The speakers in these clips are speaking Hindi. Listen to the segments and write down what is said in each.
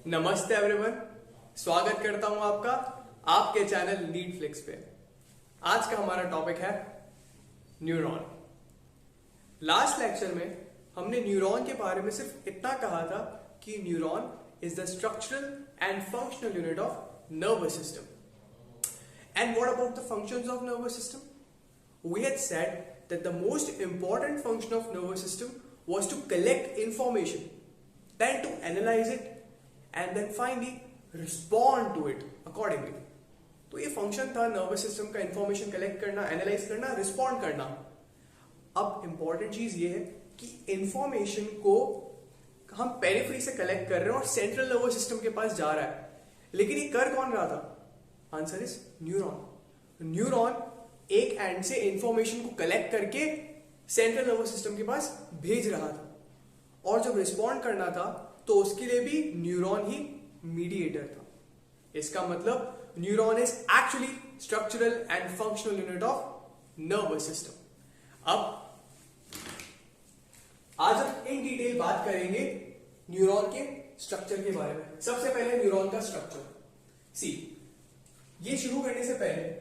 नमस्ते एवरीवन, स्वागत करता हूं आपका आपके चैनल नीट फ्लिक्स पे। आज का हमारा टॉपिक है न्यूरॉन। लास्ट लेक्चर में हमने न्यूरॉन के बारे में सिर्फ इतना कहा था कि neuron is the structural and functional unit of nervous system. And what about the functions of nervous system? We had said that the most important function of nervous system was to collect information, then to analyze it, and then finally respond to it accordingly. तो ये फंक्शन था नर्वस सिस्टम का, इंफॉर्मेशन कलेक्ट करना, एनालाइज करना, रिस्पॉन्ड करना। अब इंपॉर्टेंट चीज ये है कि इंफॉर्मेशन को हम पेरिफेरी से कलेक्ट कर रहे हैं और सेंट्रल नर्वस सिस्टम के पास जा रहा है, लेकिन ये कर कौन रहा था? Answer is neuron. न्यूरॉन एक एंड से इंफॉर्मेशन को कलेक्ट करके सेंट्रल नर्वस सिस्टम के पास भेज रहा था, और जब रिस्पॉन्ड करना था तो उसके लिए भी न्यूरॉन ही मीडिएटर था। इसका मतलब neuron is actually structural and functional unit of nervous system. अब आज हम इन डिटेल बात करेंगे न्यूरॉन के स्ट्रक्चर के बारे में। सबसे पहले न्यूरॉन का स्ट्रक्चर। सी, ये शुरू करने से पहले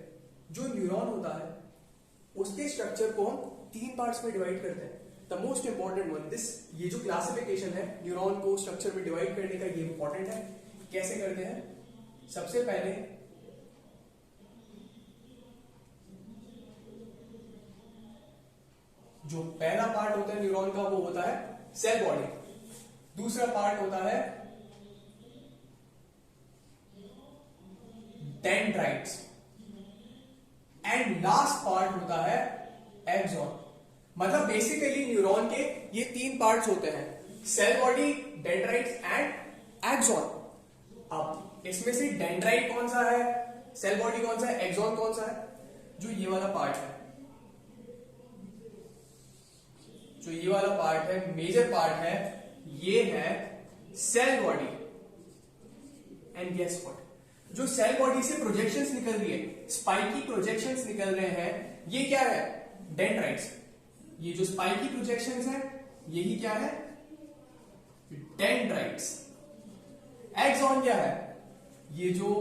जो न्यूरॉन होता है उसके स्ट्रक्चर को हम तीन पार्ट्स में डिवाइड करते हैं। The most important one this, ये जो क्लासिफिकेशन है न्यूरॉन को स्ट्रक्चर में डिवाइड करने का, ये इंपॉर्टेंट है। कैसे करते हैं? सबसे पहले जो पहला पार्ट होता है न्यूरॉन का वो होता है सेल बॉडी। दूसरा पार्ट होता है डेंड्राइट्स, एंड लास्ट पार्ट होता है एक्सॉन। मतलब बेसिकली न्यूरॉन के ये तीन पार्ट्स होते हैं, cell body, dendrites and axon. अब इसमें से डेंड्राइट कौन सा है, सेल बॉडी कौन सा है, एक्सॉन कौन सा है? जो ये वाला पार्ट है, जो ये वाला पार्ट है, मेजर पार्ट है, ये है cell body. And guess what, जो सेल बॉडी से प्रोजेक्शंस निकल रही है, स्पाइकी प्रोजेक्शंस निकल रहे हैं, ये क्या है? डेंड्राइट्स। ये जो स्पाइकी प्रोजेक्शंस है यही क्या है? डेंड्राइट्स। एक्सॉन क्या है? ये जो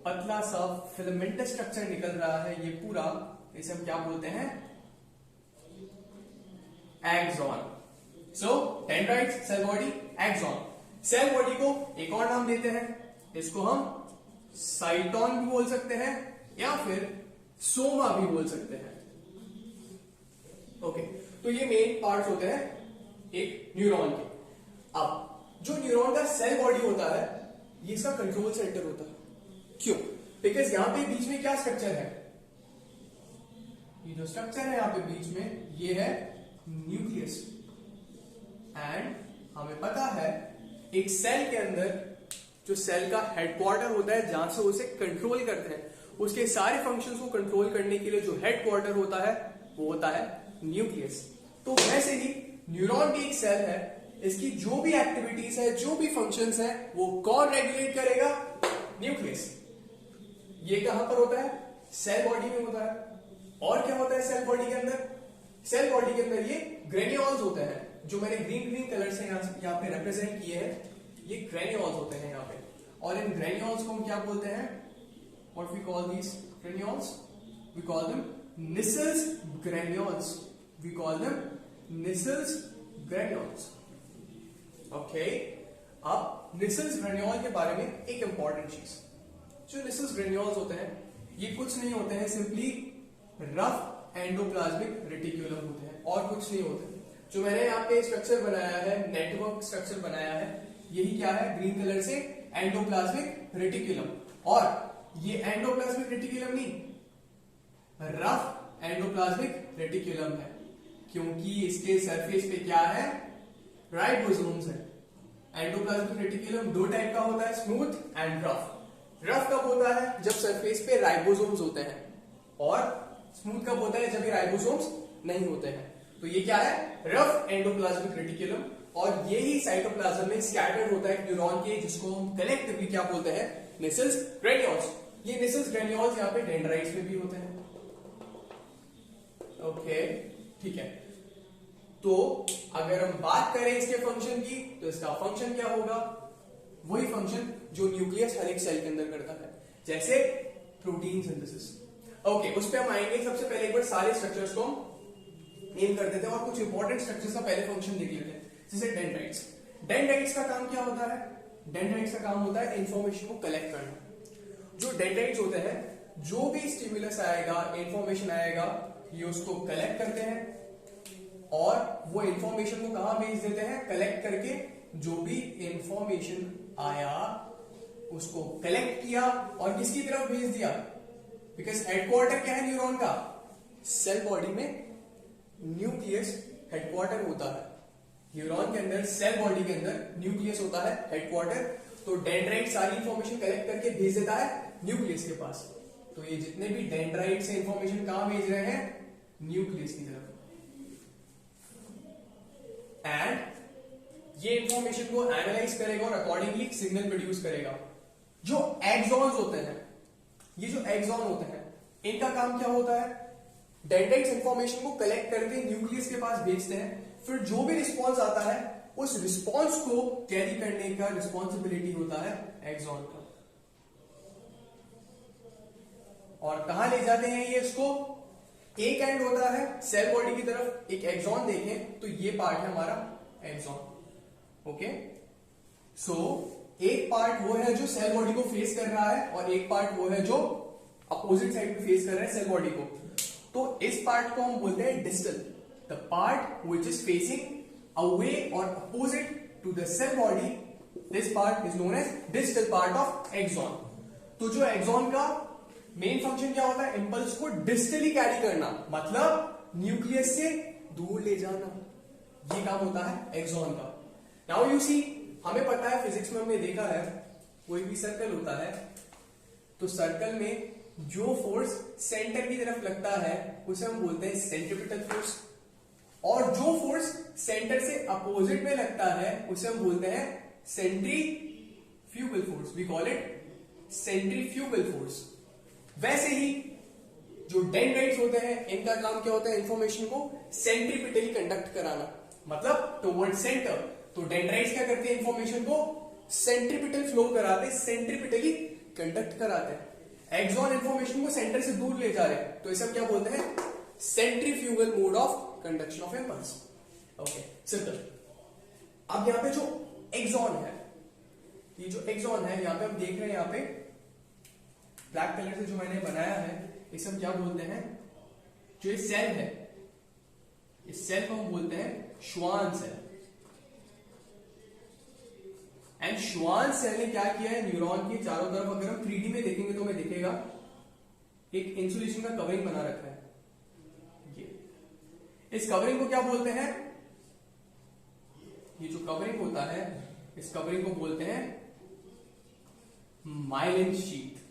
पतला सा फिलामेंटस स्ट्रक्चर निकल रहा है, ये पूरा, इसे हम क्या बोलते हैं? Axon. So dendrites, cell body, axon. Cell body को एक और नाम देते हैं, इसको हम साइटोन भी बोल सकते हैं या फिर सोमा भी बोल सकते हैं। ओके, तो ये मेन पार्ट्स होते हैं एक न्यूरॉन के। अब जो न्यूरॉन का सेल बॉडी होता है ये इसका कंट्रोल सेंटर होता है। क्यों? बिकॉज यहां पे बीच में क्या स्ट्रक्चर है? ये जो स्ट्रक्चर है यहां पे बीच में, ये है न्यूक्लियस। एंड हमें पता है एक सेल के अंदर जो सेल का हेडक्वार्टर होता है, जहां से उसे कंट्रोल करते हैं, उसके सारे फंक्शंस को कंट्रोल करने के लिए जो हेडक्वार्टर होता है वो होता है न्यूक्लियस। तो वैसे ही न्यूरॉन भी एक सेल है, इसकी जो भी एक्टिविटीज है, जो भी फंक्शंस है, वो कौन रेगुलेट करेगा? न्यूक्लियस। ये कहां पर होता है? सेल बॉडी में होता है। और क्या होता है सेल बॉडी के अंदर? सेल बॉडी के अंदर ये ग्रेन्यूल्स होते हैं, जो मैंने ग्रीन ग्रीन कलर से यहाँ पे रिप्रेजेंट किए हैं, ये ग्रेन्यूल्स होते हैं यहाँ पे। और इन ग्रेन्यूल्स को हम क्या बोलते हैं? What we call these granules? We call them Nissl granules. We call them Nissl granules. Okay, अब निसेल्स ग्रेन्यूल के बारे में एक इंपॉर्टेंट चीज, जो निसेल्स ग्रेन्यूल्स होते हैं ये कुछ नहीं होते हैं, सिंपली रफ एंडोप्लाज्मिक रेटिकुलम होते हैं, और कुछ नहीं होते। जो मैंने यहाँ पे स्ट्रक्चर बनाया है, नेटवर्क स्ट्रक्चर बनाया है, यही क्या है? ग्रीन कलर से एंडोप्लाज्मिक रेटिकुलम। और ये एंडोप्लाज्मिक रेटिकुलम नहीं, रफ एंडोप्लाज्मिक रेटिकुलम है, क्योंकि इसके सरफेस पे क्या है? राइबोसोम्स है। एंडोप्लाज्मिक रेटिकुलम दो टाइप का होता है, स्मूथ एंड रफ। रफ कब होता है? जब सरफेस पे राइबोसोम्स होते हैं, और स्मूथ कब होता है? जब ये राइबोसोम्स नहीं होते हैं। तो ये क्या है? Rough endoplasmic reticulum. और ये ही साइटोप्लाज्म में स्कैटर्ड होता है न्यूरॉन के, जिसको हम कलेक्टिवली क्या बोलते हैं? निसेल्स ग्रेन्यूल्स। ये निसेल्स ग्रेन्यूल्स यहाँ पे डेंड्राइट्स में भी होते हैं। ओके, ठीक है। तो अगर हम बात करें इसके फंक्शन की, तो इसका फंक्शन क्या होगा? वही फंक्शन जो न्यूक्लियस हर एक सेल के अंदर करता है, जैसे प्रोटीन सिंथेसिस। ओके, उस पर हम आएंगे। सबसे पहले एक बार सारे स्ट्रक्चर्स को नेम कर देते हैं और कुछ इंपॉर्टेंट स्ट्रक्चर्स का पहले फंक्शन देख लेते हैं, जैसे डेंड्राइट्स। डेंड्राइट्स का काम क्या होता है? डेंड्राइट्स का काम होता है इंफॉर्मेशन को कलेक्ट करना। जो डेंड्राइट्स होते हैं, जो भी स्टिमुलस आएगा, इंफॉर्मेशन आएगा, ये उसको कलेक्ट करते हैं और वो इंफॉर्मेशन को कहां भेज देते हैं? कलेक्ट करके जो भी इंफॉर्मेशन आया उसको कलेक्ट किया और किसकी तरफ भेज दिया? बिकॉज हेडक्वार्टर क्या है न्यूरॉन का? सेल बॉडी में न्यूक्लियस हेडक्वार्टर होता है। न्यूरॉन के अंदर, सेल बॉडी के अंदर न्यूक्लियस होता है हेडक्वार्टर। तो डेंड्राइट सारी इंफॉर्मेशन कलेक्ट करके भेज देता है न्यूक्लियस के पास। तो ये जितने भी डेंड्राइट से इंफॉर्मेशन कहां भेज रहे हैं? न्यूक्लियस की तरफ। एंड ये इंफॉर्मेशन को एनालाइज करेगा और अकॉर्डिंगली सिग्नल प्रोड्यूस करेगा। जो एक्सॉन्स होते हैं, ये जो एक्सॉन होते हैं, इनका काम क्या होता है? डेंड्राइट्स इंफॉर्मेशन को कलेक्ट करके न्यूक्लियस के पास भेजते हैं, फिर जो भी रिस्पॉन्स आता है उस रिस्पॉन्स को कैरी करने का रिस्पॉन्सिबिलिटी होता है एक्सॉन का। और कहां ले जाते हैं ये इसको? एक एंड होता है सेल बॉडी की तरफ, एक एक्सॉन देखें तो ये पार्ट है हमारा एक्सॉन। ओके, सो एक पार्ट वो है जो सेल बॉडी को फेस कर रहा है और एक पार्ट वो है जो अपोजिट साइड पे फेस कर रहा है सेल बॉडी को। तो इस पार्ट को हम बोलते हैं distal. The part which is facing away और opposite to the cell body, this part is known as distal part of axon. तो जो एक्सॉन का मेन फंक्शन क्या होता है? इंपल्स को डिस्टली कैरी करना, मतलब न्यूक्लियस से दूर ले जाना। ये काम होता है एक्सॉन का। नाउ यू सी, हमें पता है, फिजिक्स में हमने देखा है, कोई भी सर्कल होता है तो सर्कल में जो फोर्स सेंटर की तरफ लगता है उसे हम बोलते हैं सेंट्रीपिटल फोर्स, और जो फोर्स सेंटर से अपोजिट में लगता है उसे हम बोलते हैं centrifugal force. We call it centrifugal force. वैसे ही जो डेंड्राइट्स होते हैं, इनका काम क्या होता है? इंफॉर्मेशन को सेंट्रीपिटली कंडक्ट कराना, मतलब टुवर्ड सेंटर। तो डेंड्राइट्स क्या करते हैं? इंफॉर्मेशन को सेंट्रीपिटल फ्लो कराते, सेंट्रीपिटली कंडक्ट कराते हैं। एक्सॉन इंफॉर्मेशन को सेंटर से दूर ले जा रहे हैं, तो इसे हम क्या बोलते हैं? Centrifugal mode of conduction of impulse. Okay, simple. अब यहां पे जो एक्सॉन है, ये जो एक्सॉन है, यहां पे हम देख रहे हैं, यहां पे ब्लैक कलर से जो मैंने बनाया है, इसे हम क्या बोलते हैं? जो ये सेल है, इस सेल को हम बोलते हैं Schwann cell. And Schwann cell ने क्या किया है? न्यूरॉन के चारों तरफ, अगर हम 3D में देखेंगे तो हमें दिखेगा एक इंसुलेशन का कवरिंग बना रखा है। ये इस कवरिंग को क्या बोलते हैं? ये जो कवरिंग होता है, इस कवरिंग को बोलते हैं myelin sheath.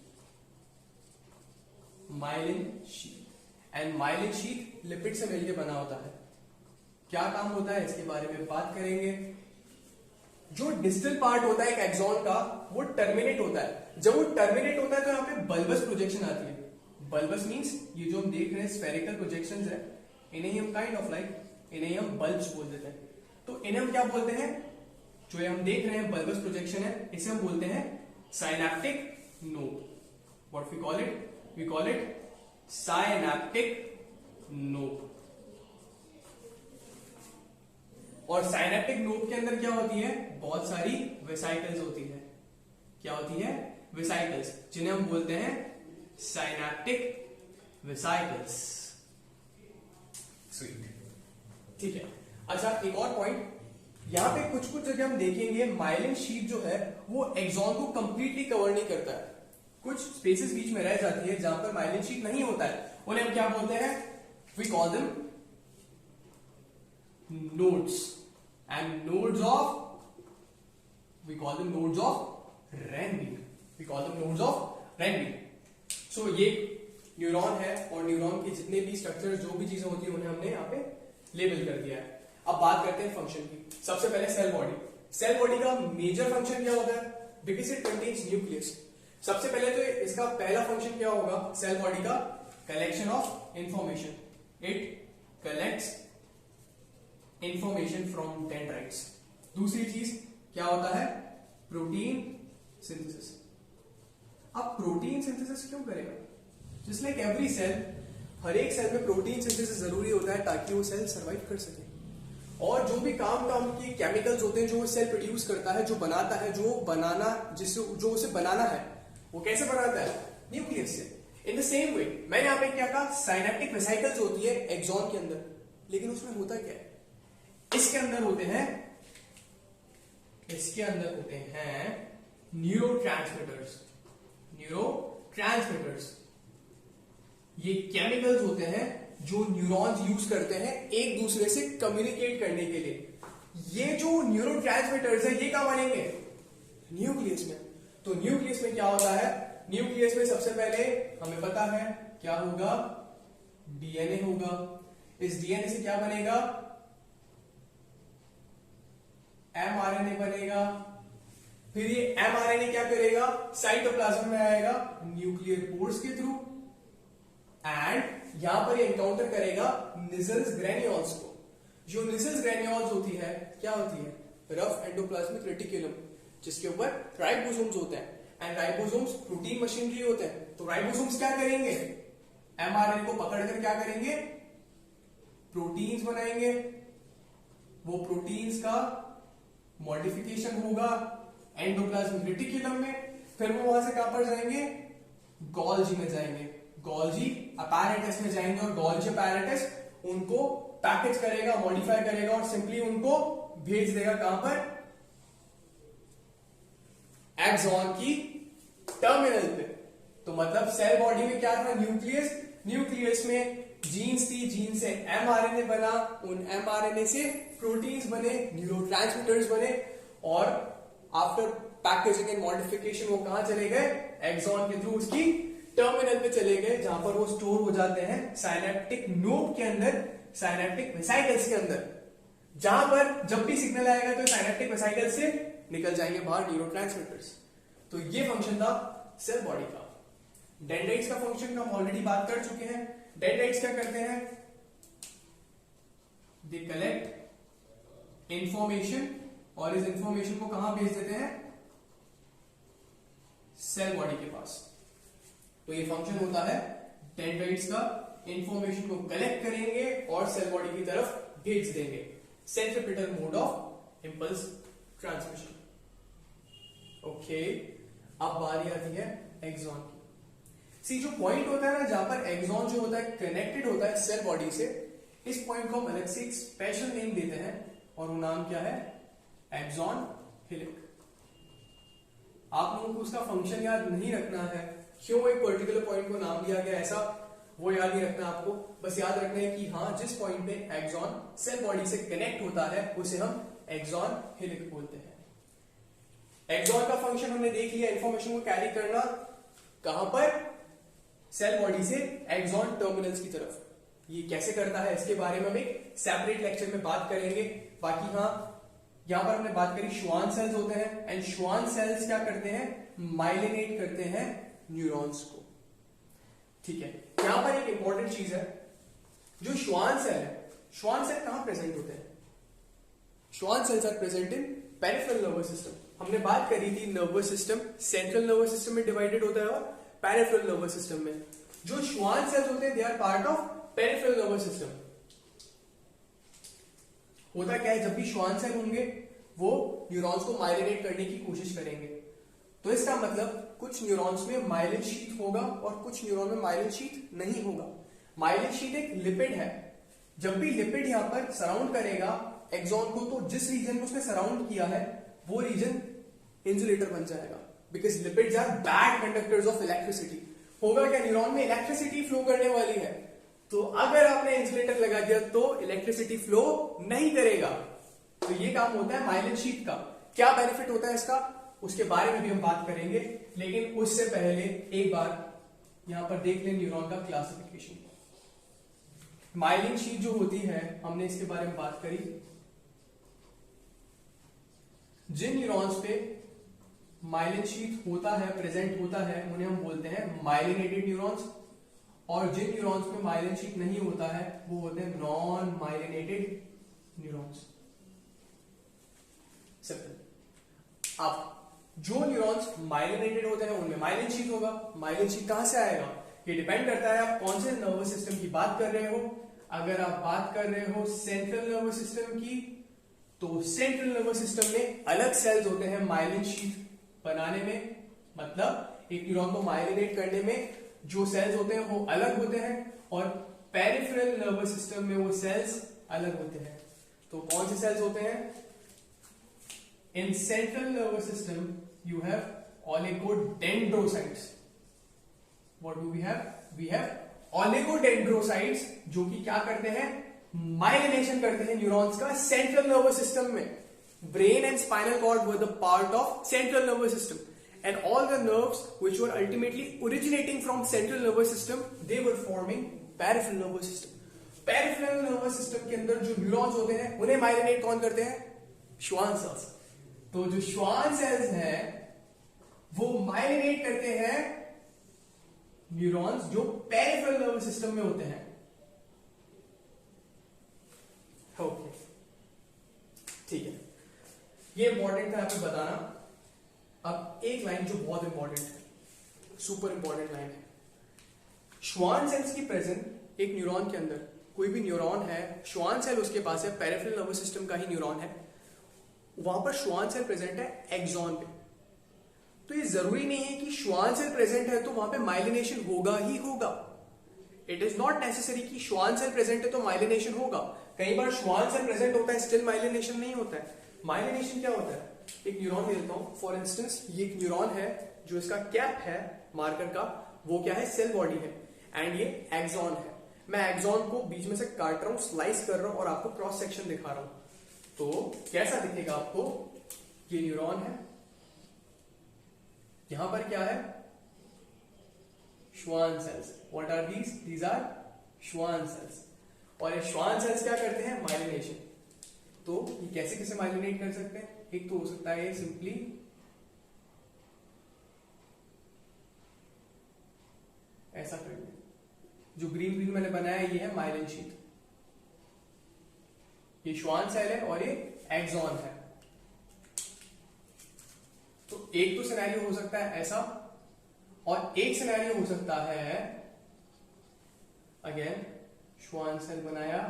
Myelin sheath. And myelin sheath lipid से मिलकर बना होता है। क्या काम होता है इसके बारे में बात करेंगे। जो डिस्टल पार्ट होता है एक एक्सॉन का, वो टर्मिनेट होता है। जब वो टर्मिनेट होता है तो यहां पे बल्बस प्रोजेक्शन आती है। बल्बस मींस ये जो हम देख रहे हैं स्फेरिकल प्रोजेक्शंस है, इन्हें ही हम काइंड ऑफ लाइक, इन्हें ही हम बल्ब्स बोल देते हैं। तो इन्हें हम क्या बोलते हैं? जो ये हम देख रहे हैं बल्बस प्रोजेक्शन है, इसे हम बोलते हैं synaptic knob. What we call it? We call it synaptic knob. और साइनैप्टिक नोब के अंदर क्या होती है? बहुत सारी वेसाइकल्स होती है। क्या होती है? वेसाइकल्स, जिन्हें हम बोलते हैं साइनैप्टिक वेसाइकल्स। स्वीट, ठीक है। अच्छा, एक और पॉइंट, यहां पे कुछ कुछ जगह हम देखेंगे माइलिन शीथ जो है वो एक्सॉन को कंप्लीटली कवर नहीं करता है। कुछ स्पेसेस बीच में रह जाती है जहां पर माइलिन शीथ नहीं होता है, उन्हें हम क्या बोलते हैं? We call them nodes, and nodes of, we call them nodes of Ranvier. We call them nodes of Ranvier. So ये न्यूरॉन है और न्यूरॉन के जितने भी स्ट्रक्चर, जो भी चीजें होती है, उन्हें हमने यहाँ पे लेबल कर दिया है। अब बात करते हैं फंक्शन की। सबसे पहले सेल बॉडी। सेल बॉडी का मेजर फंक्शन क्या होता है? Because it contains nucleus. सबसे पहले तो इसका पहला फंक्शन क्या होगा सेल बॉडी का? Collection of information. It collects information from dendrites. दूसरी चीज क्या होता है? Protein synthesis. अब प्रोटीन सिंथेसिस क्यों करेगा? जस्ट लाइक एवरी सेल, हर एक सेल में प्रोटीन सिंथेसिस जरूरी होता है ताकि वो सेल सरवाइव कर सके। और जो भी काम के केमिकल्स होते हैं जो वो सेल प्रोड्यूस करता है, जो बनाता है, जो उसे बनाना है, वो कैसे बनाता है? न्यूक्लियस से। इन द सेम वे मैंने यहां पे क्या कहा, साइनेप्टिक वेसिकल्स होती है एक्सॉन के अंदर, लेकिन उसमें होता क्या है? इसके अंदर होते हैं न्यूरोट्रांसमीटर्स। ये केमिकल्स होते हैं जो न्यूरॉन्स यूज करते हैं एक दूसरे से कम्युनिकेट करने के लिए। ये जो न्यूरोट्रांसमीटर्स है ये कहां बनेंगे? न्यूक्लियस में। तो न्यूक्लियस में क्या होता है? न्यूक्लियस में सबसे पहले हमें पता है क्या होगा? डीएनए होगा। इस डीएनए से क्या बनेगा? एमआरएनए बनेगा। फिर ये एमआरएनए क्या करेगा? साइटोप्लाज्म में आएगा न्यूक्लियर पोर्स के थ्रू, एंड यहां पर ये एनकाउंटर करेगा निजल्स ग्रेन्यूल्स को। जो निजल्स ग्रेन्यूल्स होती है, क्या होती है? रफ एंडोप्लाज्मिक रेटिकुलम, जिसके ऊपर राइबोसोम्स होते हैं। एंड राइबोसोम्स प्रोटीन मशीनरी होते हैं। तो राइबोसोम्स क्या करेंगे? एमआरएनए को पकड़कर क्या करेंगे? प्रोटीन्स बनाएंगे। वो प्रोटीन्स का मॉडिफिकेशन होगा एंडोप्लाज्मिक रेटिकुलम में। फिर वो वहां से कहां पर जाएंगे? गोल्जी में जाएंगे। गोल्जी अपैरेटस में जाएंगे, और गोल्जी अपैरेटस उनको पैकेज करेगा, मॉडिफाई करेगा और सिंपली उनको भेज देगा कहां पर? एक्सॉन की टर्मिनल पे। तो मतलब सेल बॉडी में क्या था? न्यूक्लियस में जीन्स थी, जीन से एमआरएनए बना, उन एमआरएनए से प्रोटीन्स बने, न्यूरोट्रांसमीटर्स बने, और आफ्टर पैकेजिंग एंड मॉडिफिकेशन वो कहां चले गए? एक्सॉन के थ्रू उसकी टर्मिनल पे चले गए, जहां पर वो स्टोर हो जाते हैं साइनेप्टिक नोड के अंदर, साइनेप्टिक वेसिकल्स के अंदर, जहां पर जब भी सिग्नल आएगा तो साइनेप्टिक वेसिकल से निकल जाएंगे बाहर न्यूरोट्रांसमीटर्स। तो ये फंक्शन था सेल बॉडी का। डेंड्राइट्स का फंक्शन हम ऑलरेडी बात कर चुके हैं। डेंड्राइट्स क्या करते हैं? दे कलेक्ट इंफॉर्मेशन, और इस इंफॉर्मेशन को कहां भेज देते हैं? सेल बॉडी के पास। तो ये फंक्शन होता है डेंड्राइट्स का, इंफॉर्मेशन को कलेक्ट करेंगे और सेल बॉडी की तरफ भेज देंगे। Centripetal mode of impulse transmission. Okay, अब बारी आती है एक्सॉन की। सी, जो पॉइंट होता है ना जहां पर एक्सॉन जो होता है कनेक्टेड होता है सेल बॉडी से, इस पॉइंट को हम अलग से एक स्पेशल नेम देते हैं, और वो नाम क्या है? एक्सॉन हिलिक। आप लोगों को उसका फंक्शन याद नहीं रखना है, क्यों एक पर्टिकुलर पॉइंट को नाम दिया गया ऐसा वो याद नहीं रखना आपको। बस याद रखना है कि हाँ, जिस पॉइंट पे एक्सॉन सेल बॉडी से कनेक्ट होता है उसे हम एक्सॉन हिलिक बोलते हैं। एक्सॉन का फंक्शन हमने देख लिया, इंफॉर्मेशन को कैरी करना कहां पर? सेल बॉडी से एक्सॉन टर्मिनल्स की तरफ। ये कैसे करता है इसके बारे में हम एक सेपरेट लेक्चर में बात करेंगे। बाकी हाँ, यहां पर हमने बात करी श्वान सेल्स होते हैं, एंड श्वान सेल्स क्या करते हैं? माइलिनेट करते हैं न्यूरॉन्स को। ठीक है, यहां पर एक इंपॉर्टेंट चीज है, जो श्वान सेल है, श्वान सेल कहां प्रेजेंट होते हैं? Schwann cells are present in peripheral nervous system. हमने बात करी थी nervous system central nervous system में डिवाइडेड होता है और पेरिफेरल नर्वस सिस्टम में। जो श्वान सेल्स होते हैं they are part of peripheral nervous system. होता क्या है, जब भी श्वान सेल होंगे वो न्यूरॉन्स को माइलिनेट करने की कोशिश करेंगे। तो इसका मतलब कुछ न्यूरॉन्स में माइलिन शीथ होगा और कुछ न्यूरॉन में माइलिन शीथ नहीं होगा। माइलिन शीथ एक लिपिड है। जब भी लिपिड यहां पर सराउंड करेगा एक्सॉन को, तो जिस रीजन को उसने सराउंड किया है वो रीजन इंसुलेटर बन जाएगा, because lipids are bad conductors of electricity. होगा क्या, न्यूरॉन में इलेक्ट्रिसिटी फ्लो करने वाली है, तो अगर आपने इंसुलेटर लगा दिया तो इलेक्ट्रिसिटी फ्लो नहीं करेगा। तो ये काम होता है माइलिन शीथ का। क्या बेनिफिट होता है इसका, उसके बारे में भी हम बात करेंगे, लेकिन उससे पहले एक बार यहां पर देख लें न्यूरॉन का क्लासिफिकेशन। माइलिन शीथ जो होती है, हमने इसके बारे में बात करी। जिन न्यूरॉन्स पे माइलिन शीथ होता है, प्रेजेंट होता है, उन्हें हम बोलते हैं माइलिनेटेड न्यूरॉन्स, और जिन न्यूरॉन्स में माइलिन शीथ नहीं होता है वो होते हैं नॉन माइलिनेटेड न्यूरॉन्स। सिंपल। अब जो न्यूरॉन्स माइलिनेटेड होते हैं उनमें माइलिन शीथ होगा। माइलिन शीथ कहां से आएगा? ये डिपेंड करता है आप कौन से नर्वस सिस्टम की बात कर रहे हो। अगर आप बात कर रहे हो सेंट्रल नर्वस सिस्टम की, तो सेंट्रल नर्वस सिस्टम में अलग सेल्स होते हैं माइलिन शीथ बनाने में, मतलब एक न्यूरॉन को माइलिनेट करने में जो सेल्स होते हैं वो अलग होते हैं, और पेरिफेरल नर्वस सिस्टम में वो सेल्स अलग होते हैं। तो कौन से सेल्स होते हैं? In central nervous system you have oligodendrocytes. What do we have? We have oligodendrocytes, जो कि क्या करते हैं? माइलिनेशन करते हैं न्यूरॉन्स का सेंट्रल नर्वस सिस्टम में। Brain and spinal cord were the part of central nervous system, and all the nerves which were ultimately originating from central nervous system, they were forming peripheral nervous system. Peripheral nervous system के अंदर जो न्यूरॉन्स होते हैं उन्हें माइलिनेट कौन करते हैं? Schwann sales. तो जो श्वान सेल्स हैं वो माइलिनेट करते हैं न्यूरॉन्स जो पेरिफेरल नर्वस सिस्टम में होते हैं। ओके, ठीक है, ये इंपॉर्टेंट था आपको बताना। अब एक लाइन जो बहुत इंपॉर्टेंट है, सुपर इंपॉर्टेंट लाइन है। श्वान सेल्स की प्रेजेंट एक न्यूरॉन के अंदर, कोई भी न्यूरॉन है, श्वान सेल उसके पास है, पेरिफेरल नर्वस सिस्टम का ही न्यूरॉन है, वहां पर श्वान सेल प्रेजेंट है एक्सॉन पे। तो ये जरूरी नहीं है कि श्वान सेल प्रेजेंट है तो वहां पे माइलिनेशन होगा ही होगा। इट इज नॉट नेसेसरी कि श्वान सेल प्रेजेंट है तो माइलिनेशन होगा। कई बार श्वान सेल प्रेजेंट होता है, स्टिल माइलिनेशन नहीं होता है। माइलिनेशन क्या होता है? एक न्यूरॉन ले लेता हूं फॉर इंस्टेंस, ये एक न्यूरॉन है, जो इसका कैप है मार्कर का, वो क्या है? सेल बॉडी है, एंड ये एक्सॉन है। मैं एक्सॉन को बीच में से काट रहा हूं, स्लाइस कर रहा हूं और आपको क्रॉस सेक्शन दिखा रहा हूं। तो कैसा दिखेगा आपको? ये न्यूरॉन है, यहां पर क्या है? Schwann cells. What are these? These are Schwann cells. और ये श्वान सेल्स क्या करते हैं? माइलिनेशन। तो ये कैसे कैसे माइलिनेट कर सकते हैं? एक तो हो सकता है सिंपली ऐसा कर लें, जो ग्रीन ग्रीन मैंने बनाया है ये है माइलिन शीथ, ये श्वान सेल है और ये एक्सॉन है। तो एक तो सिनेरियो हो सकता है ऐसा, और एक सिनेरियो हो सकता है अगेन श्वान सेल बनाया,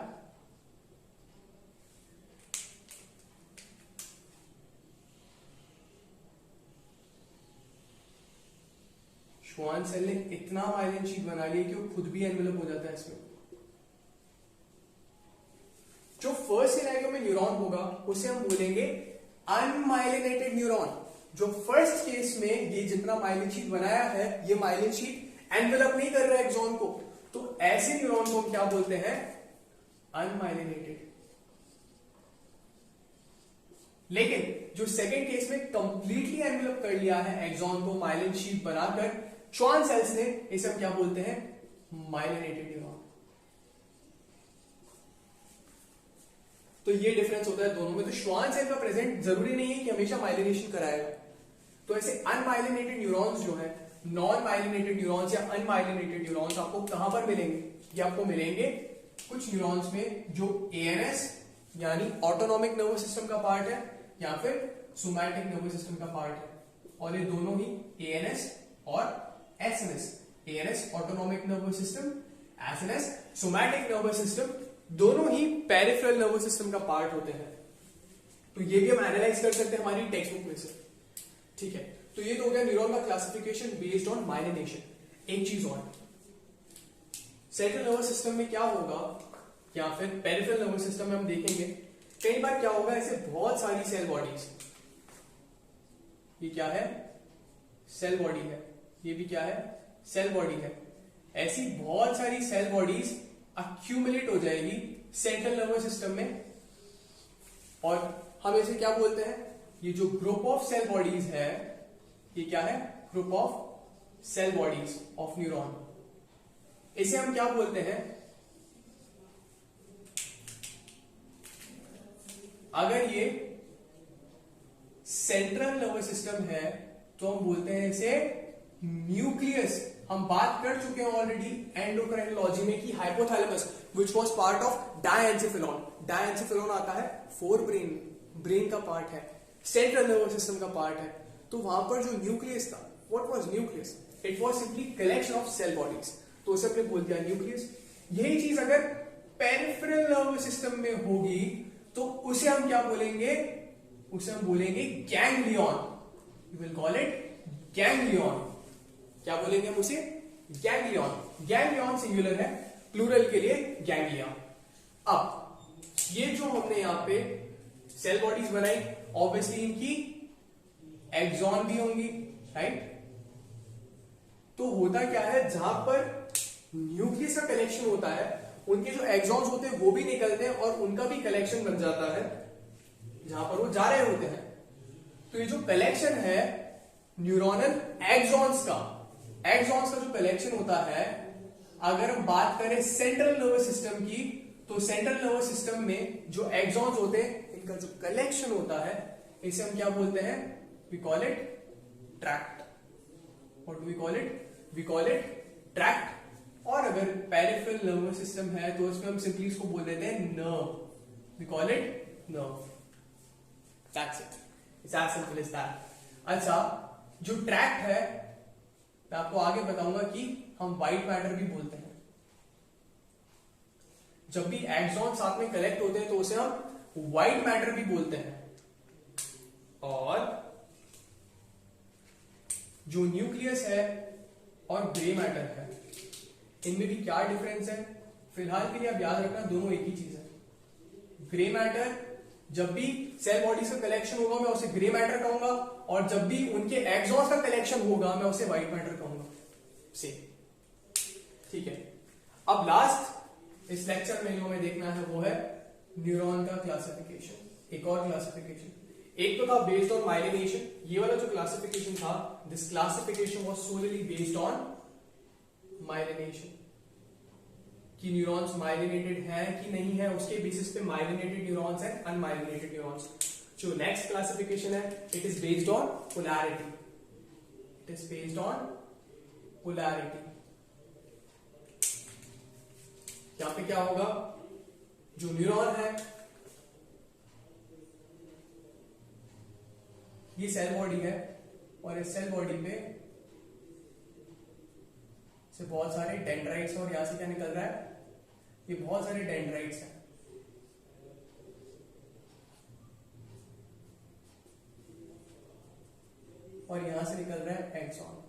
श्वान सेल ने इतना माइलिन शीट बना ली कि वो खुद भी एनवेलप हो जाता है इसमें। जो फर्स्ट सिनेरियो में न्यूरॉन होगा उसे हम बोलेंगे अनमाइलिनेटेड न्यूरॉन। जो फर्स्ट केस में ये जितना माइलिन शीट बनाया है, ये माइलिन शीट एनवेलप नहीं कर रहा है एक्सॉन को, तो ऐसे न्यूरॉन को हम क्या बोलते हैं? अनमाइलिनेटेड। लेकिन जो सेकेंड केस में कंप्लीटली एनवेलप कर लिया है एक्सॉन को माइलिन शीट बनाकर श्वान सेल्स ने, इसे हम क्या बोलते हैं? Myelinated neuron. तो ये डिफरेंस होता है दोनों में। तो श्वान सेल का प्रेजेंट जरूरी नहीं है कि हमेशा माइलिनेशन कराएगा। तो ऐसे अनमाइलिनेटेड न्यूरॉन्स जो है, नॉन माइलिनेटेड न्यूरॉन्स या अनमाइलिनेटेड न्यूरॉन्स आपको कहां पर मिलेंगे? ये आपको मिलेंगे कुछ न्यूरॉन्स में जो एएनएस यानी ऑटोनॉमिक नर्वस सिस्टम का पार्ट है, या फिर सोमैटिक नर्वस सिस्टम का पार्ट है। और ये दोनों ही एएनएस और SNS, ANS autonomic nervous system, SNS somatic nervous system, दोनों ही पेरिफेरल नर्वस सिस्टम का पार्ट होते हैं। तो ये भी हम एनालाइज कर सकते हैं हमारी टेक्स्ट बुक में से। ठीक है, तो ये तो हो गया न्यूरॉन का क्लासिफिकेशन बेस्ड ऑन माइलिनेशन। एक चीज और, सेंट्रल नर्वस सिस्टम में क्या होगा या फिर पेरिफेरल नर्वस सिस्टम में हम देखेंगे कई बार क्या होगा, ऐसे बहुत सारी सेल बॉडीज, ये क्या है? सेल बॉडी है, ये भी क्या है? सेल बॉडी है। ऐसी बहुत सारी सेल बॉडीज अक्यूमुलेट हो जाएगी सेंट्रल नर्वस सिस्टम में, और हम इसे क्या बोलते हैं? ये जो ग्रुप ऑफ सेल बॉडीज है, ये क्या है? Group of cell bodies of neuron. इसे हम क्या बोलते हैं? अगर ये सेंट्रल नर्वस सिस्टम है तो हम बोलते हैं इसे न्यूक्लियस। हम बात कर चुके हैं ऑलरेडी एंडोक्राइनोलॉजी में कि hypothalamus which was part of diencephalon. Diencephalon आता है फोर ब्रेन का पार्ट है, सेंट्रल नर्वस सिस्टम का पार्ट है। तो वहां पर जो न्यूक्लियस था, what was nucleus? It was simply collection of cell bodies, तो उसे हमने बोल दिया न्यूक्लियस। यही चीज अगर पेरिफेरल नर्वस सिस्टम में होगी तो उसे हम क्या बोलेंगे? उसे हम बोलेंगे ganglion. You will call it ganglion. क्या बोलेंगे हम उसे? गैंग्लियन। गैंग्लियन सिंगुलर है, प्लूरल के लिए गैंग्लिया। अब ये जो हमने यहां पे सेल बॉडीज बनाई, ऑब्वियसली इनकी एक्सॉन भी होंगी, राइट? तो होता क्या है, जहां पर न्यूक्लियस का कलेक्शन होता है उनके जो एक्सॉन्स होते हैं वो भी निकलते हैं और उनका भी कलेक्शन बन जाता है जहां पर वो जा रहे होते हैं। तो ये जो कलेक्शन है न्यूरोनल एक्सॉन्स का जो कलेक्शन होता है, अगर हम बात करें सेंट्रल नर्वस सिस्टम की, तो सेंट्रल नर्वस सिस्टम में जो एक्सॉन्स होते हैं इनका जो कलेक्शन होता है इसे हम क्या बोलते हैं? We call it tract. What do we call it? We call it tract. और अगर पेरिफेरल नर्वस सिस्टम है तो उसमें हम सिंपली इसको बोल देते हैं nerve. We call it nerve. That's it, it's as simple as that. अच्छा, जो ट्रैक्ट है मैं आपको आगे बताऊंगा कि हम व्हाइट मैटर भी बोलते हैं। जब भी एक्सॉन साथ में कलेक्ट होते हैं तो उसे हम व्हाइट मैटर भी बोलते हैं। और जो न्यूक्लियस है और ग्रे मैटर है, इनमें भी क्या डिफरेंस है? फिलहाल के लिए आप याद रखना, दोनों एक ही चीज है। ग्रे मैटर, जब भी सेल बॉडीज का कलेक्शन होगा मैं उसे ग्रे मैटर कहूंगा, और जब भी उनके एक्सॉन्स का कलेक्शन होगा मैं उसे व्हाइट मैटर कहूंगा। सेम, ठीक है। अब लास्ट इस लेक्चर में जो हमें देखना है वो है न्यूरॉन का क्लासिफिकेशन। एक और क्लासिफिकेशन, एक तो था बेस्ड ऑन माइलिनेशन। ये वाला जो क्लासिफिकेशन था, this classification was solely based on myelination, कि न्यूरॉन्स माइलिनेटेड हैं कि नहीं है, उसके बेसिस पे myelinated neurons and unmyelinated neurons. जो नेक्स्ट क्लासिफिकेशन है, it is based on polarity. It is based on polarity. यहां पे क्या होगा, जो न्यूरॉन है ये सेल बॉडी है, और इस सेल बॉडी पे से बहुत सारे डेंड्राइट्स, और यहां से क्या निकल रहा है? ये बहुत सारे डेंड्राइट्स हैं। और यहां से निकल रहा है एक्सॉन।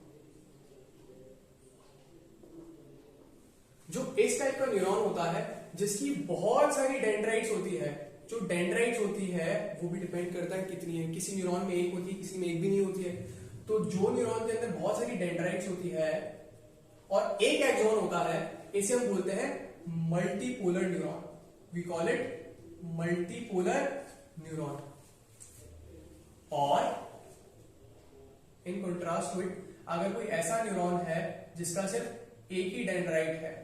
जो इस टाइप का न्यूरॉन होता है जिसकी बहुत सारी डेंड्राइट्स होती है, जो डेंड्राइट्स होती है वो भी डिपेंड करता है कितनी है। किसी न्यूरॉन में एक होती है, किसी में एक भी नहीं होती है। तो जो न्यूरॉन के अंदर बहुत सारी डेंड्राइट्स होती है और एक एक्सॉन होता है, इसे हम बोलते हैं multipolar neuron. We call it multipolar neuron. और इन कंट्रास्ट टू इट, अगर कोई ऐसा न्यूरॉन है जिसका सिर्फ एक ही डेंड्राइट है,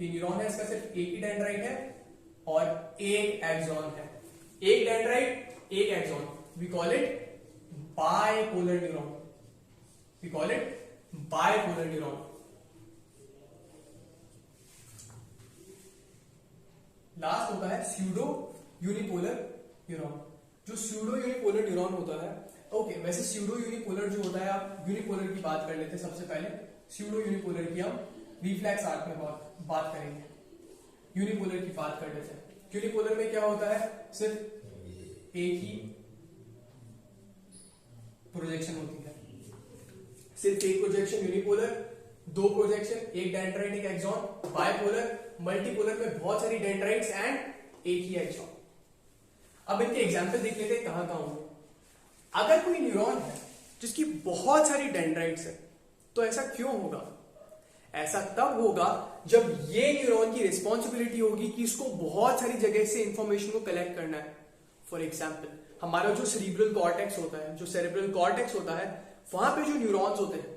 ये न्यूरॉन है इसका सिर्फ एक ही डेंड्राइट है और एक एक्सॉन है, एक डेंड्राइट एक axon, we call it bipolar neuron. We call it bipolar neuron. Last होता है स्यूडो यूनिपोलर न्यूरॉन। जो स्यूडो यूनिपोलर न्यूरॉन होता है, ओके, वैसे स्यूडो यूनिपोलर जो होता है, आप यूनिपोलर की बात कर लेते हैं सबसे पहले। स्यूडो यूनिपोलर की हम रिफ्लेक्स आर्ट में बात करेंगे। यूनिपोलर की बात कर लेते हैं। यूनिपोलर में क्या होता है, सिर्फ एक ही प्रोजेक्शन होती है, सिर्फ एक प्रोजेक्शन यूनिपोलर, दो प्रोजेक्शन, एक डेंड्राइट एक एक्सॉन। बाइपोलर, मल्टीपोलर में बहुत सारी डेंड्राइट्स एंड एक ही एक्सॉन। अब इनके एग्जांपल देख लेते हैं कहां कहां होंगे। अगर कोई न्यूरॉन है जिसकी बहुत सारी डेंड्राइट्स है, तो ऐसा क्यों होगा? ऐसा तब होगा जब ये न्यूरॉन की रिस्पॉन्सिबिलिटी होगी कि इसको बहुत सारी जगह से इंफॉर्मेशन को कलेक्ट करना है। फॉर एग्जाम्पल, हमारा जो सेरिब्रल कॉर्टेक्स होता है, जो सेरिब्रल कॉर्टेक्स होता है, वहां पे जो न्यूरॉन्स होते हैं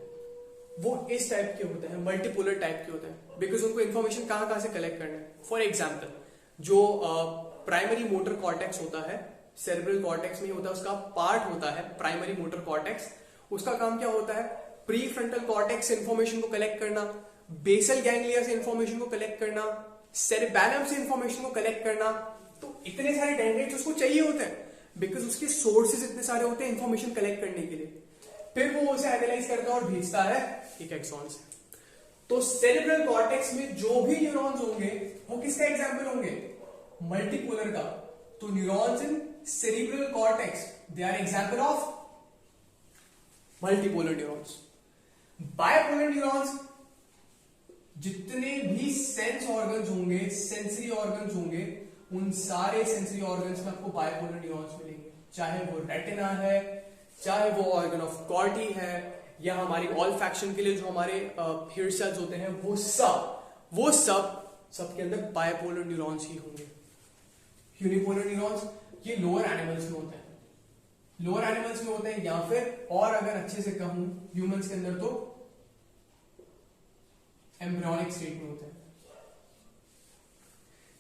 वो इस टाइप के होते हैं, मल्टीपोलर टाइप के होते हैं, बिकॉज उनको इंफॉर्मेशन कहां कहां से कलेक्ट करना है। फॉर एग्जाम्पल, जो प्राइमरी मोटर कॉर्टेक्स होता है, सेरिब्रल कॉर्टेक्स में होता है, उसका पार्ट होता है प्राइमरी मोटर कॉर्टेक्स। उसका काम क्या होता है? प्री फ्रंटल कॉर्टेक्स से इंफॉर्मेशन को कलेक्ट करना, बेसल गैंग्लिया से इंफॉर्मेशन को कलेक्ट करना, सेरेबैलम से इंफॉर्मेशन को कलेक्ट करना। तो इतने सारे डेंड्राइट्स उसको चाहिए होते हैं बिकॉज उसके सोर्सेज इतने सारे होते हैं इंफॉर्मेशन कलेक्ट करने के लिए। फिर वो उसे एनालाइज करता है और भेजता है एक एक्सॉन से। तो सेरेब्रल कॉर्टेक्स में जो भी न्यूरॉन्स होंगे वो किसका एग्जाम्पल होंगे? मल्टीपोलर का। तो neurons in cerebral cortex they are example of multipolar neurons. Bipolar neurons जितने भी सेंस ऑर्गन्स होंगे, सेंसरी ऑर्गन्स होंगे, उन सारे सेंसरी ऑर्गन्स में आपको बायपोलर न्यूरॉन्स मिलेंगे, चाहे वो रेटिना है, चाहे वो ऑर्गन ऑफ कॉर्टी है, या हमारी ऑल्फैक्शन के लिए जो हमारे हेयर सेल्स होते हैं, वो सब के अंदर बायपोलर न्यूरॉन्स ही होंगे। यूनिपोलर न्यूरॉन्स ये लोअर एनिमल्स में होते हैं, या फिर और अगर अच्छे से कहूं ह्यूमंस के अंदर तो एम्ब्रियोनिक स्टेट में होते हैं।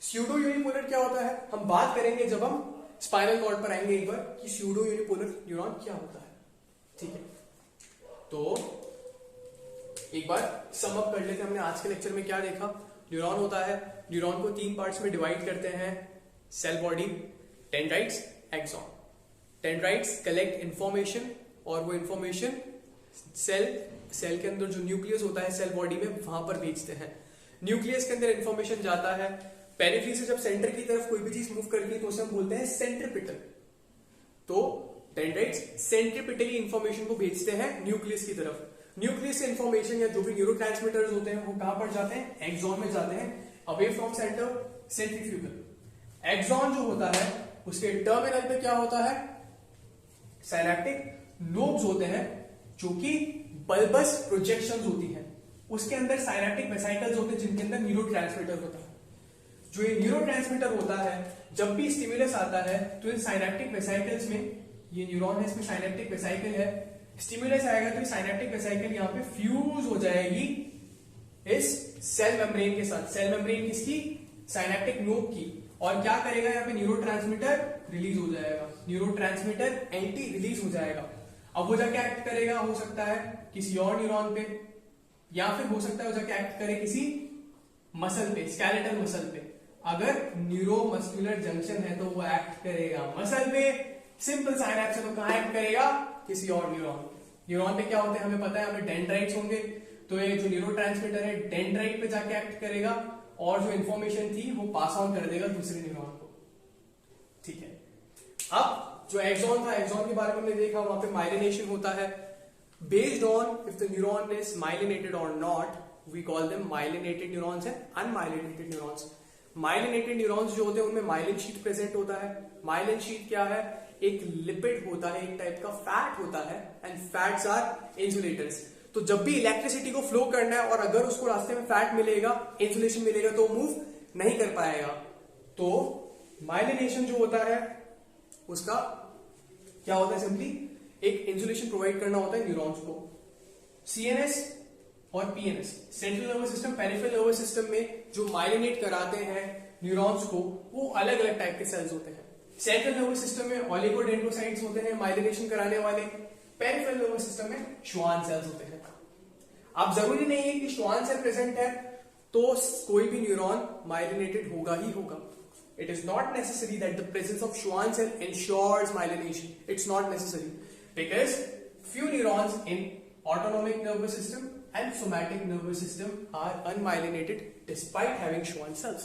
स्यूडो यूनिपोलर क्या होता है हम बात करेंगे जब हम स्पाइनल कॉर्ड पर आएंगे एक बार, कि स्यूडो यूनिपोलर न्यूरॉन क्या होता है। ठीक है, तो एक बार सम अप कर लेते हैं। हमने आज के लेक्चर में क्या देखा? न्यूरॉन होता है, न्यूरॉन को 3 पार्ट्स में डिवाइड करते हैं, cell body, dendrites, axon. Dendrites collect information और वो इंफॉर्मेशन सेल के अंदर जो न्यूक्लियस होता है सेल बॉडी में, वहां पर भेजते हैं। न्यूक्लियस के अंदर इंफॉर्मेशन जाता है, पेरिफेरी से जब सेंटर की तरफ कोई भी चीज मूव करती है तो उसे हम बोलते हैं सेंट्रीपिटल। तो डेंड्राइट्स सेंट्रीपिटली इंफॉर्मेशन को भेजते हैं न्यूक्लियस की तरफ। न्यूक्लियस से इंफॉर्मेशन या जो भी न्यूरोट्रांसमीटर्स होते हैं वो कहां पर जाते हैं? एक्सॉन में जाते हैं, away from centre, centrifugal. Axon जो होता है उसके टर्मिनल पे क्या होता है? साइनैप्टिक लोब्स होते हैं, जो कि बल्बस प्रोजेक्शंस होती हैं। उसके अंदर साइनैप्टिक वेसिकल्स होते हैं जिनके अंदर न्यूरोट्रांसमीटर होता है। जो ये न्यूरोट्रांसमीटर होता है, जब भी स्टिमुलस आता है तो इन साइनैप्टिक वेसिकल्स में, ये न्यूरॉन है इसमें साइनैप्टिक वेसिकल है, स्टिमुलस आएगा तो ये साइनैप्टिक वेसिकल यहाँ पे फ्यूज हो जाएगी इस सेल मेम्ब्रेन के साथ। सेल मेम्ब्रेन किसकी? साइनैप्टिक नोड की। और क्या करेगा यहाँ पे? न्यूरोट्रांसमीटर रिलीज हो जाएगा, न्यूरोट्रांसमीटर एंटी रिलीज हो जाएगा। अब वो जाके एक्ट करेगा, हो सकता है किसी और न्यूरॉन पे, या फिर हो सकता है वो जाके एक्ट करे किसी मसल पे, स्केलेटल मसल पे। अगर न्यूरोमस्कुलर जंक्शन है तो वो एक्ट करेगा मसल पे, सिंपल साइनैप्स है तो कहां एक्ट करेगा? किसी और न्यूरॉन पे। क्या होते हैं हमें पता है, हमें डेंड्राइट्स होंगे, तो ये जो न्यूरोट्रांसमीटर है डेंड्राइट पे जाके एक्ट करेगा और जो इंफॉर्मेशन थी वो पास ऑन कर देगा दूसरे न्यूरॉन को। ठीक है, अब जो एक्सॉन था, एक्सॉन के बारे में हमने देखा, वहां पे माइलिनेशन होता है। Based on if the neuron is myelinated और not, we call them myelinated neurons and unmyelinated neurons. Myelinated neurons जो होते हैं उनमें माइलिन शीट प्रेजेंट होता है। माइलिन शीट क्या है? एक लिपिड होता है, एक टाइप का फैट होता है, एंड फैट्स आर इंसुलेटर्स। तो जब भी इलेक्ट्रिसिटी को फ्लो करना है और अगर उसको रास्ते में फैट मिलेगा, इंसुलेशन मिलेगा, तो मूव नहीं कर पाएगा। तो माइलिनेशन जो होता है उसका क्या होता है? सिंपली एक इंसुलेशन प्रोवाइड करना होता है न्यूरॉन्स को। सीएनएस और PNS, central nervous system, peripheral nervous system में जो माइलिनेट कराते हैं न्यूरॉन्स को, वो अलग अलग टाइप के सेल्स होते हैं। सेंट्रल नर्वस सिस्टम में ओलिगोडेंड्रोसाइट्स होते हैं माइलिनेशन कराने वाले, पेरिफेरल नर्वस सिस्टम में श्वान सेल्स होते हैं। अब जरूरी नहीं है कि श्वान सेल प्रेजेंट है तो कोई भी न्यूरॉन माइलिनेटेड होगा ही होगा। It is not necessary that the presence of Schwann cell ensures myelination. It's not necessary because few neurons in autonomic nervous system and somatic nervous system are unmyelinated despite having Schwann cells.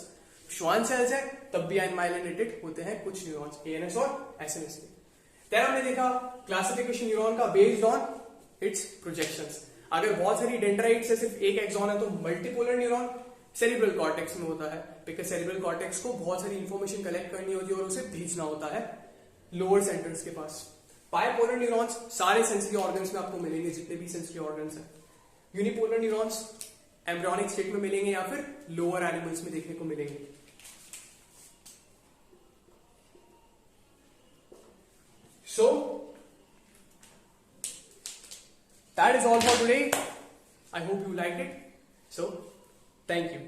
Schwann cells है तब भी unmyelinated होते हैं कुछ neurons, ANS और SNS में। then हमने देखा classification neuron का based on its projections। अगर बहुत सारी डेंड्राइट्स है, सिर्फ एक एक्सॉन है, तो मल्टीपोलर न्यूरॉन सेरिब्रल कॉर्टेक्स में होता है, बिकॉज सेरिब्रल कॉर्टेक्स को बहुत सारी इंफॉर्मेशन कलेक्ट करनी होती है और उसे भेजना होता है लोअर सेंटर्स के पास। बायपोलर न्यूरॉन्स सारे सेंसरी ऑर्गन्स में आपको मिलेंगे, जितने भी सेंसरी ऑर्गन्स हैं। यूनिपोलर न्यूरॉन्स एम्ब्रियोनिक स्टेट में मिलेंगे या फिर लोअर एनिमल्स में देखने को मिलेंगे। सो that is all for today. I hope you liked it. So, thank you.